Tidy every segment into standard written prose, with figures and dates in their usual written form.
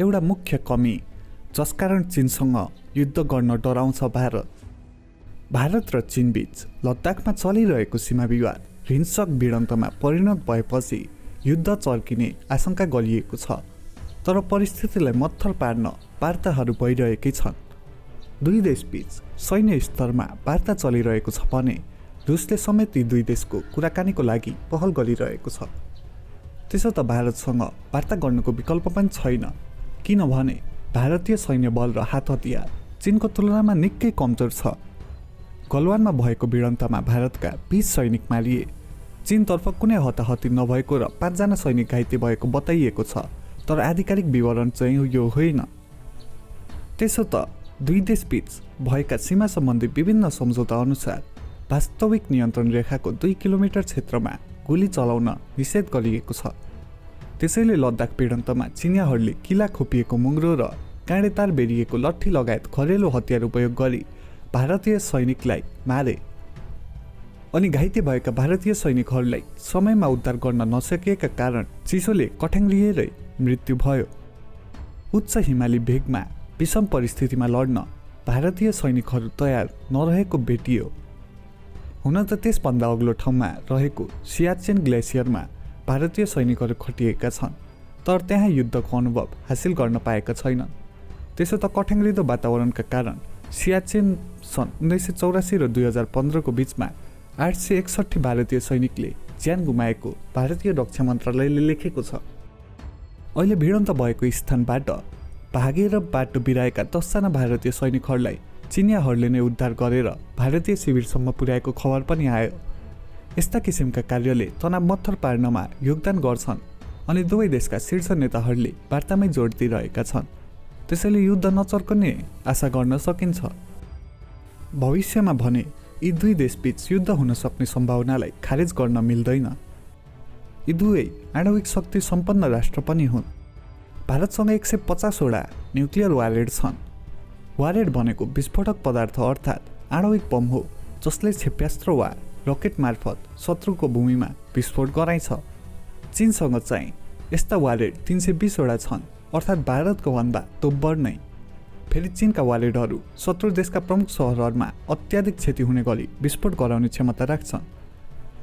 एउटा मुख्य कमी जसकारण चीनसँग युद्ध गर्न डराउँछ भारत। भारत र चीनबीच लद्दाखमा चलिरहेको सीमा विवाद हिंसक भिडन्तमा परिणत भएपछि युद्ध चर्किने आशंका गरिएको छ। तर परिस्थितिलाई मत्थर पार्न वार्ताहरू भइरहेकै छन्। दुई देशबीच सैन्य स्तरमा वार्ता चलिरहेको छ भने रुसले समेत यी दुई देशको कुराकानीको लागि पहल गरिरहेको छ। त्यसो त भारतसँग वार्ता गर्नुको विकल्प पनि छैन, किनभने भारतीय सैन्य बल र हात हतियार चीनको तुलनामा निकै कमजोर छ। गलवानमा भएको भिडन्तमा भारतका 20 सैनिक मारिए। चीनतर्फ कुनै हताहती नभएको र 5 जना सैनिक घाइते भएको बताइएको छ, तर आधिकारिक विवरण चाहिँ यो होइन। त्यसो त दुई देशबीच भएका सीमा सम्बन्धी विभिन्न सम्झौता अनुसार वास्तविक नियन्त्रण रेखाको 2 किलोमिटर क्षेत्रमा गोली चलाउन निषेध गरिएको छ। त्यसैले लद्दाख भिडन्तमा चिनियाहरूले किला खोपिएको मुङ्ग्रो र काँडेतार बेरिएको लट्ठी लगायत घरेलु हतियार उपयोग गरी भारतीय सैनिकलाई मारे अनि घाइते भएका भारतीय सैनिकहरूलाई समयमा उद्धार गर्न नसकिएका कारण चिसोले कठ्याङ्ग्रिएरै मृत्यु भयो। उच्च हिमाली भेगमा विषम परिस्थितिमा लड्न भारतीय सैनिकहरू तयार नरहेको भेटियो। हुन त त्यसभन्दा अग्लो ठाउँमा रहेको सियाचेन ग्लेसियरमा भारतीय सैनिकहरू खटिएका छन्, तर त्यहाँ युद्धको अनुभव हासिल गर्न पाएका छैनन्। त्यसो त कठ्याङ्ग्रिदो वातावरणका कारण सियाचेन सन् 1984 र 2015 को बीचमा 861 भारतीय सैनिकले ज्यान गुमाएको भारतीय रक्षा मन्त्रालयले लेखेको छ। अहिले भिडन्त भएको स्थानबाट भागेर बाटो बिराएका 10 जना भारतीय सैनिकहरूलाई चिनियाहरूले नै उद्धार गरेर भारतीय शिविरसम्म पुर्याएको खबर पनि आयो। यस्ता किसिमका कार्यले तनाव मत्थर पार्नमा योगदान गर्छन् अनि दुवै देशका शीर्ष नेताहरूले वार्तामै जोड दिइरहेका छन्। त्यसैले युद्ध नचर्कने आशा गर्न सकिन्छ। भविष्यमा भने यी दुई देशबीच युद्ध हुन सक्ने सम्भावनालाई खारेज गर्न मिल्दैन। यी दुवै आणविक शक्ति सम्पन्न राष्ट्र पनि हुन्। भारतसँग 150 वटा न्युक्लियर वारेड छन्। वारेड भनेको विस्फोटक पदार्थ अर्थात् आणविक बम हो, जसले क्षेप्यास्त्र वा रकेट मार्फत शत्रुको भूमिमा विस्फोट गराइन्छ। चीनसँग चाहिँ यस्ता वारेड 320 वटा छन्, अर्थात् भारतको भन्दा दोब्बर नै। फेरि चीनका वारेडहरू शत्रु देशका प्रमुख सहरहरूमा अत्याधिक क्षति हुने गरी विस्फोट गराउने क्षमता राख्छन्।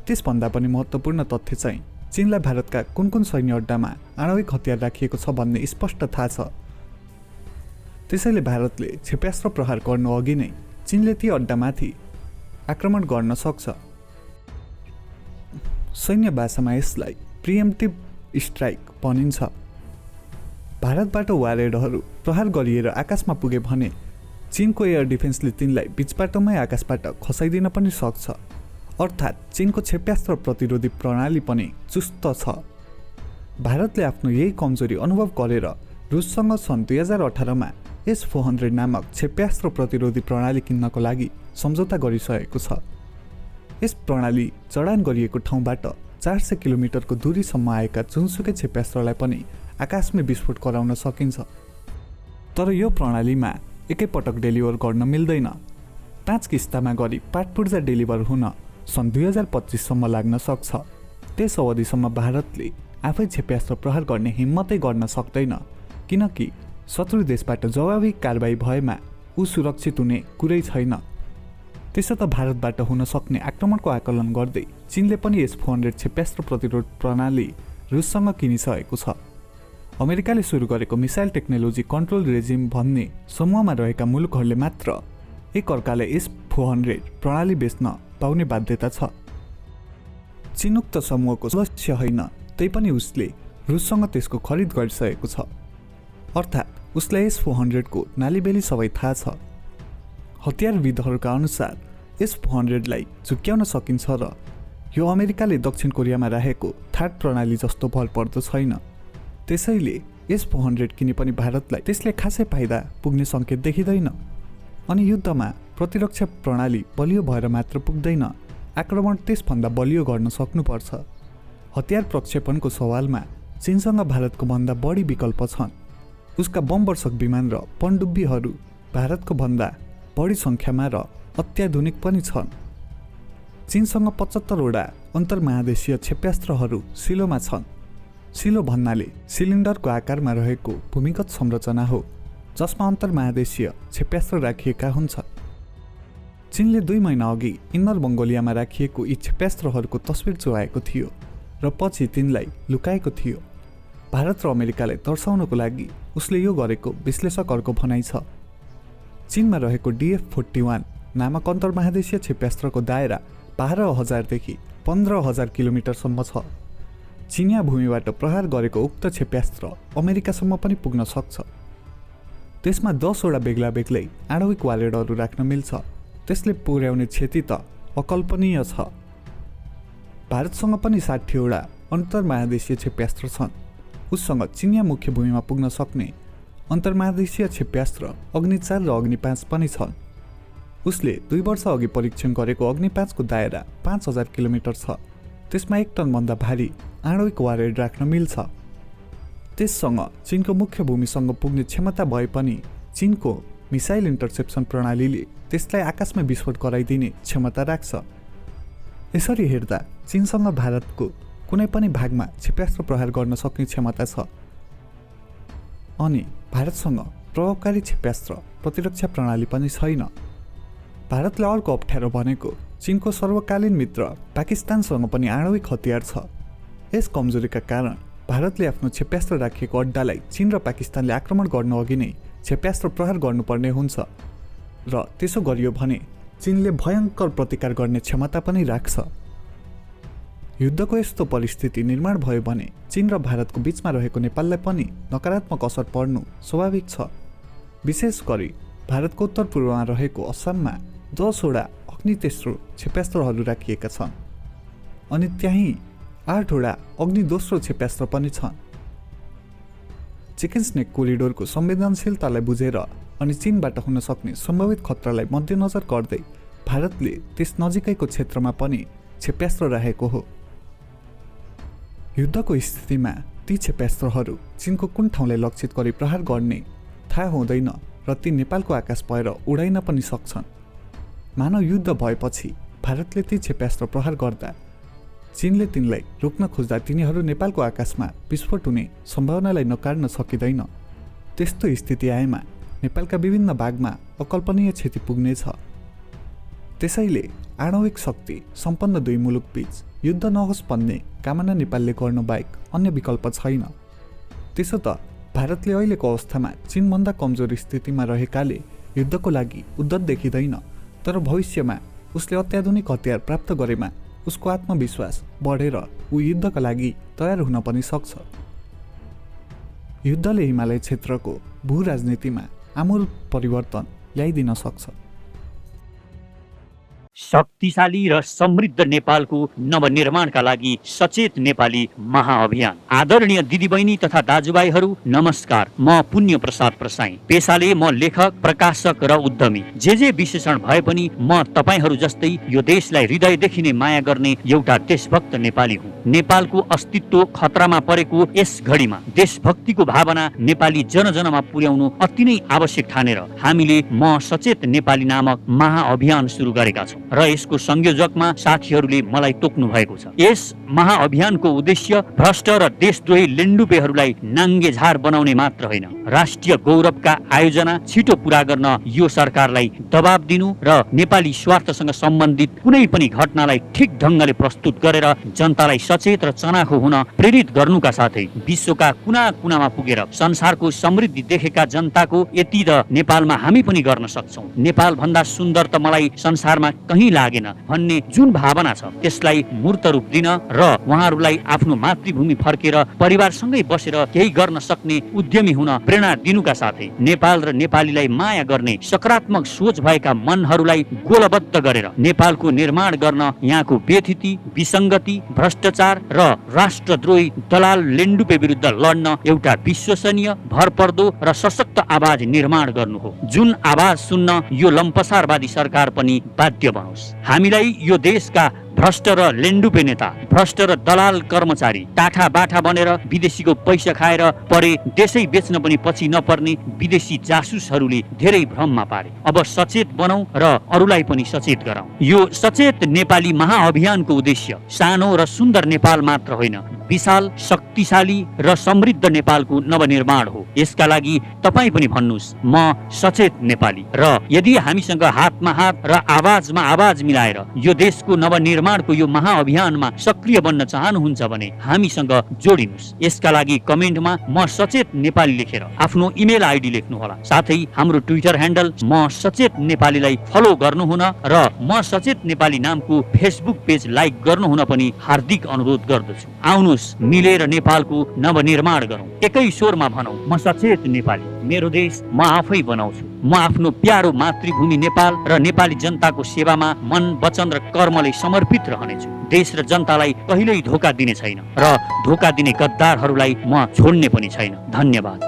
त्यसभन्दा पनि महत्त्वपूर्ण तथ्य चाहिँ चीनलाई भारतका कुन कुन सैन्य अड्डामा आणविक हतियार राखिएको छ भन्ने स्पष्ट थाहा छ। त्यसैले भारतले क्षेप्यास्त्र प्रहार गर्नु अघि नै चीनले ती अड्डामाथि आक्रमण गर्न सक्छ। सैन्य भाषामा यसलाई प्रिएम्प्टिभ स्ट्राइक भनिन्छ। भारतबाट वारेडहरू प्रहार गरिएर आकाशमा पुगे भने चीनको एयर डिफेन्सले तिनलाई बीचबाटोमै आकाशबाट खसाइदिन पनि सक्छ। अर्थात् चीनको क्षेप्यास्त्र प्रतिरोधी प्रणाली पनि चुस्त छ। भारतले आफ्नो यही कमजोरी अनुभव गरेर रुससँग सन् 2018 मा S-400 नामक क्षेप्यास्त्र प्रतिरोधी प्रणाली किन्नको लागि सम्झौता गरिसकेको छ। यस प्रणाली जडान गरिएको ठाउँबाट 400 किलोमिटरको दूरीसम्म आएका जुनसुकै क्षेप्यास्त्रलाई पनि आकाशमै विस्फोट गराउन सकिन्छ। तर यो प्रणालीमा एकैपटक डेलिभर गर्न मिल्दैन। 5 किस्तामा गरी पाटपुर्जा डेलिभर हुन सन् 2025 सम्म लाग्न सक्छ। त्यस अवधिसम्म भारतले आफै क्षेप्यास्त्र प्रहार गर्ने हिम्मतै गर्न सक्दैन, किनकि शत्रु देशबाट जवाबी कारबाही भएमा ऊ सुरक्षित हुने कुरै छैन। त्यसो त भारतबाट हुन सक्ने आक्रमणको आकलन गर्दै चीनले पनि S-400 क्षेप्यास्त्र प्रतिरोध प्रणाली रुससँग किनिसकेको छ। अमेरिकाले सुरु गरेको मिसाइल टेक्नोलोजी कन्ट्रोल रेजिम भन्ने समूहमा रहेका मुलुकहरूले मात्र एक अर्काले S-400 प्रणाली बेच्न पाउने बाध्यता छ। चीनुक्त समूहको सदस्य होइन, तैपनि उसले रुससँग त्यसको खरिद गरिसकेको छ। अर्थात् उसलाई S-400 को नालीबेली सबै थाहा छ। हतियारविदहरूका अनुसार S-400 लाई झुक्क्याउन सकिन्छ र यो अमेरिकाले दक्षिण कोरियामा राखेको थाट प्रणाली जस्तो भरपर्दो छैन। त्यसैले S-400 किने पनि भारतलाई त्यसले खासै फाइदा पुग्ने सङ्केत देखिँदैन। अनि युद्धमा प्रतिरक्षा प्रणाली बलियो भएर मात्र पुग्दैन, आक्रमण त्यसभन्दा बलियो गर्न सक्नुपर्छ। हतियार प्रक्षेपणको सवालमा चीनसँग भारतको भन्दा बढी विकल्प छन्। उसका बमवर्षक विमान र पनडुब्बीहरू भारतको भन्दा बढी सङ्ख्यामा र अत्याधुनिक पनि छन्। चीनसँग 75 वटा अन्तर्महादेशीय क्षेप्यास्त्रहरू सिलोमा छन्। सिलो भन्नाले सिलिन्डरको आकारमा रहेको भूमिगत संरचना हो जसमा अन्तर्महादेशीय क्षेप्यास्त्र राखिएका हुन्छ। चीनले 2 महिना अघि इन्नर मङ्गोलियामा राखिएको यी क्षेप्यास्त्रहरूको तस्बिर चुहाएको थियो र पछि तिनलाई लुकाएको थियो। भारत र अमेरिकालाई तर्साउनको लागि उसले यो गरेको विश्लेषकहरूको भनाइ छ। चीनमा रहेको DF-41 नामक अन्तर्महादेशीय क्षेप्यास्त्रको दायरा 12,000 देखि 15,000 किलोमिटरसम्म छ। चीनिया भूमिबाट प्रहार गरेको उक्त क्षेप्यास्त्र अमेरिकासम्म पनि पुग्न सक्छ। त्यसमा 10 वटा बेग्ला बेग्लै आणविक वारेडहरू राख्न मिल्छ। त्यसले पुर्याउने क्षति त अकल्पनीय छ। भारतसँग पनि 60 वटा अन्तर्महादेशीय क्षेप्यास्त्र छन्। उससँग चिनिया मुख्य भूमिमा पुग्न सक्ने अन्तर्महादेशीय क्षेप्यास्त्र अग्नि 4 र अग्नि 5 पनि छन्। उसले 2 वर्ष अघि परीक्षण गरेको अग्नि 5 को दायरा 5,000 किलोमिटर छ। त्यसमा 1 टनभन्दा भारी आणविक वारेड राख्न मिल्छ। त्यससँग चीनको मुख्य भूमिसँग पुग्ने क्षमता भए पनि चीनको मिसाइल इन्टरसेप्सन प्रणालीले त्यसलाई आकाशमा विस्फोट गराइदिने क्षमता राख्छ। यसरी हेर्दा चीनसँग भारतको कुनै पनि भागमा क्षेप्यास्त्र प्रहार गर्न सक्ने क्षमता छ। अनि भारतसँग प्रभावकारी क्षेप्यास्त्र प्रतिरक्षा प्रणाली पनि छैन। भारतले अर्को अप्ठ्यारो भनेको चीनको सर्वकालीन मित्र पाकिस्तानसँग पनि आणविक हतियार छ। यस कमजोरीका कारण भारतले आफ्नो क्षेप्यास्त्र राखिएको अड्डालाई चीन र पाकिस्तानले आक्रमण गर्नु अघि नै क्षेप्यास्त्र प्रहार गर्नुपर्ने हुन्छ र त्यसो गरियो भने चीनले भयङ्कर प्रतिकार गर्ने क्षमता पनि राख्छ। युद्धको यस्तो परिस्थिति निर्माण भयो भने चीन र भारतको बीचमा रहेको नेपाललाई पनि नकारात्मक असर पर्नु स्वाभाविक छ। विशेष गरी भारतको उत्तर पूर्वमा रहेको असममा 10 वटा अग्नि 3 क्षेप्यास्त्रहरू राखिएका छन् अनि त्यहीँ 8 वटा अग्नि 2 क्षेप्यास्त्र पनि छन्। चिकन स्नेक कोरिडोरको संवेदनशीलतालाई बुझेर अनि चीनबाट हुन सक्ने सम्भावित खतरालाई मध्यनजर गर्दै भारतले त्यस नजिकैको क्षेत्रमा पनि क्षेप्यास्त्र राखेको हो। युद्धको स्थितिमा ती क्षेप्यास्त्रहरू चीनको कुन ठाउँलाई लक्षित गरी प्रहार गर्ने थाहा हुँदैन र ती नेपालको आकाश भएर उडाइन पनि सक्छन्। मानव युद्ध भएपछि भारतले ती क्षेप्यास्त्र प्रहार गर्दा चीनले तिनलाई रोक्न खोज्दा तिनीहरू नेपालको आकाशमा विस्फोट हुने सम्भावनालाई नकार्न सकिँदैन। त्यस्तो स्थिति आएमा नेपालका विभिन्न भागमा अकल्पनीय क्षति पुग्नेछ। त्यसैले आणविक शक्ति सम्पन्न 2 मुलुकबीच युद्ध नहोस् भन्ने कामना नेपालले गर्नु बाहेक अन्य विकल्प छैन। त्यसो त भारतले अहिलेको अवस्थामा चीनभन्दा कमजोर स्थितिमा रहेकाले युद्धको लागि उद्धत देखिँदैन, तर भविष्यमा उसले अत्याधुनिक हतियार प्राप्त गरेमा उसको आत्मविश्वास बढेर ऊ युद्धका लागि तयार हुन पनि सक्छ। युद्धले हिमालय क्षेत्रको भू राजनीतिमा आमूल परिवर्तन ल्याइदिन सक्छ। शक्तिशाली र समृद्ध नेपालको नवनिर्माणका लागि सचेत नेपाली महाअभियान। आदरणीय दिदीबहिनी तथा दाजुभाइहरू नमस्कार। म पुण्य प्रसाद प्रसाई। पेशाले म लेखक, प्रकाशक र उद्यमी। जे विशेषण भए पनि म तपाईहरू जस्तै यो देशलाई हृदयदेखि नै माया गर्ने एउटा देशभक्त नेपाली हुँ। नेपालको अस्तित्व खतरामा परेको यस घडीमा देशभक्तिको भावना नेपाली जनजनमा पुर्याउनु अति नै आवश्यक ठानेर हामीले म सचेत नेपाली नामक महाअभियान सुरु गरेका छौँ र यसको संयोजकमा साथीहरूले मलाई तोक्नु भएको छ। यस महाअभियानको उद्देश्य भ्रष्ट र देशद्रोही लेन्डुपेहरूलाई नाङ्गे झार बनाउने मात्र होइन, राष्ट्रिय गौरवका आयोजना छिटो पूरा गर्न यो सरकारलाई दबाब दिनु र नेपाली स्वार्थसँग सम्बन्धित कुनै पनि घटनालाई ठिक ढङ्गले प्रस्तुत गरेर जनतालाई सचेत र चनाखो हुन प्रेरित गर्नुका साथै विश्वका कुना कुनामा पुगेर संसारको समृद्धि देखेका जनताको यति त नेपालमा हामी पनि गर्न सक्छौँ, नेपाल भन्दा सुन्दर त मलाई संसारमा कहीँ लागेन भन्ने जुन भावना छ त्यसलाई मूर्त रूप दिन र उहाँहरूलाई आफ्नो मातृभूमि फर्केर परिवारसँगै बसेर केही गर्न सक्ने उद्यमी हुन प्रेरणा दिनुका साथै नेपाल र नेपालीलाई माया गर्ने सकारात्मक सोच भएका मनहरूलाई गोलबद्ध गरेर नेपालको निर्माण गर्न यहाँको व्यथिति, विसङ्गति, भ्रष्टाचार र राष्ट्रद्रोही दलाल लेन्डुपे विरुद्ध लड्न एउटा विश्वसनीय, भरपर्दो र सशक्त आवाज निर्माण गर्नु हो, जुन आवाज सुन्न यो लम्पसारवादी सरकार पनि बाध्य बनोस्। हामीलाई यो देशका भ्रष्ट र लेन्डुपे नेता, भ्रष्ट र दलाल कर्मचारी टाठा बाठा बनेर विदेशीको पैसा खाएर परे देशै बेच्न पनि पछि नपर्ने विदेशी जासुसहरूले धेरै भ्रममा पारे। अब सचेत बनौं र अरूलाई पनि सचेत गराउँ। यो सचेत नेपाली महाअभियानको उद्देश्य सानो र सुन्दर नेपाल मात्र होइन, विशाल, शक्तिशाली र समृद्ध नेपालको नवनिर्माण हो। यसका लागि तपाईँ पनि भन्नुहोस् म सचेत नेपाली। र यदि हामीसँग हातमा हात र आवाजमा आवाज मिलाएर यो देशको नवनिर्माणको यो महाअभियानमा सक्रिय बन्न चाहनुहुन्छ भने हामीसँग जोडिनुहोस्। यसका लागि कमेन्टमा म सचेत नेपाली लेखेर आफ्नो इमेल आइडी लेख्नुहोला। साथै हाम्रो ट्विटर ह्यान्डल म सचेत नेपालीलाई फलो गर्नुहुन र म सचेत नेपाली नामको फेसबुक पेज लाइक गर्नुहुन पनि हार्दिक अनुरोध गर्दछु। आउनुहोस् मिलेर नेपालको नवनिर्माण गरौँ। एकै स्वरमा भनौँ म सचेत नेपाली, मेरो देश म आफै बनाउँछु। म आफ्नो प्यारो मातृभूमि नेपाल र नेपाली जनताको सेवामा मन, वचन र कर्मले समर्पित रहनेछु। देश र जनतालाई कहिल्यै धोका दिने छैन र धोका दिने गद्दारहरूलाई म छोड्ने पनि छैन। धन्यवाद।